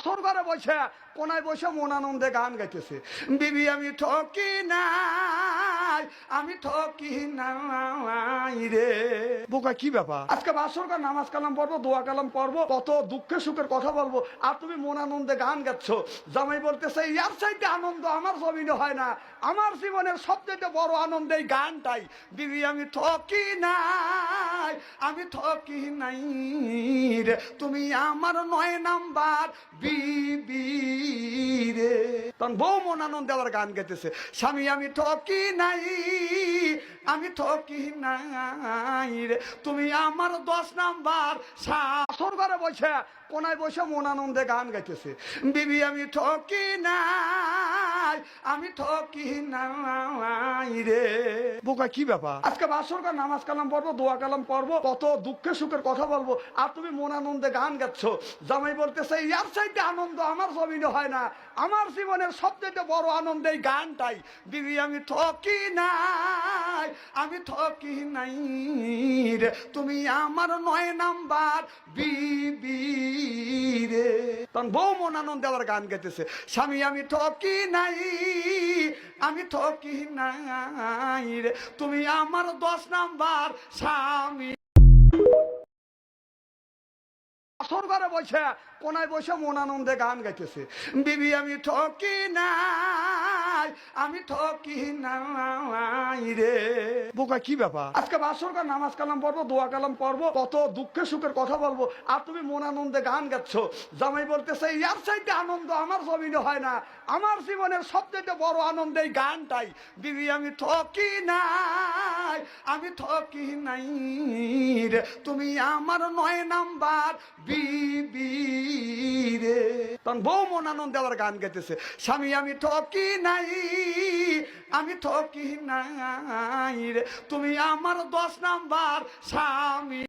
সরকারে বসে কোনায় বসে মন আনন্দে গান গাইতেছে, বিবি আমি ঠকি নাই, আমি ঠকি নাই রে। বোকা কি ব্যাপার, আজকে বাসরকার নামাজ কালাম পড়বো, দোয়া কালাম পড়বো, কত দুঃখে সুখের কথা বলবো, আর তুমি মন আনন্দে গান গাচ্ছ। জামাই বলতেছে ইয়ার চাইতে আনন্দ আমার জমিনে হয় না, আমার জীবনের সবচেয়ে বড় আনন্দ এই গানটাই। বিবি আমি ঠকি নাই, আমি ঠকি নাই রে, তুমি আমার 9 নাম্বার বিবি রে। তখন বউ মন আনন্দে আবার গান গাইতেছে, স্বামী আমি ঠকি নাই, আমি ঠকি নাই রে, তুমি আমার 10 নাম্বার শাশুর ঘরে বসে কোনায় বসে মন আনন্দে গান গাইতেছে, বিবি আমি ঠকি নাই, আমি ঠকি নাই রে। বোকা কি ব্যাপার, আজকে বাসরকার নামাজ কালাম পড়বো, দোয়া কালাম পড়বো, কত দুঃখে সুখের কথা বলবো, আর তুমি মন আনন্দে গান গাচ্ছ। জামাই বলতেছে ইয়ার চাইতে আনন্দ আমার জমিনে হয় না, আমার জীবনের সবচেয়ে বড় আনন্দ এই গানটাই। বিবি আমি ঠকি নাই, আমি ঠকি নাই রে, তুমি আমার 9 নাম্বার বিবি রে। তখন বউ মন আনন্দে আবার গান গাইতেছে, স্বামী আমি ঠকি নাই, আমি ঠকি নাই রে, তুমি আমার 10 নাম্বার স্বামী। ঘরে বসে কোনায় বসে মন আনন্দে গান গাইতেছে, বিবি আমি ঠকি নাই, আমি ঠকি নাই রে। বোকা কি ব্যাপার, আজকে বাসরকার নামাজ কালাম পড়বো, দোয়া কালাম পড়বো, কত দুঃখে সুখের কথা বলবো, আর তুমি মন আনন্দে গান গাচ্ছ। জামাই বলতেছে ইয়ার চাইতে আনন্দ আমার জমিনে হয় না, আমার জীবনের সবচেয়ে বড় আনন্দ এই গানটাই। বিবি আমি ঠকি নাই, আমি ঠকি নাই রে, তুমি আমার 9 নাম্বার বিবি রে। তখন বউ মন আনন্দে আবার গান গাইতেছে, স্বামী আমি ঠকি নাই, আমি ঠকি নাই রে, তুমি আমার 10 নাম্বার স্বামী।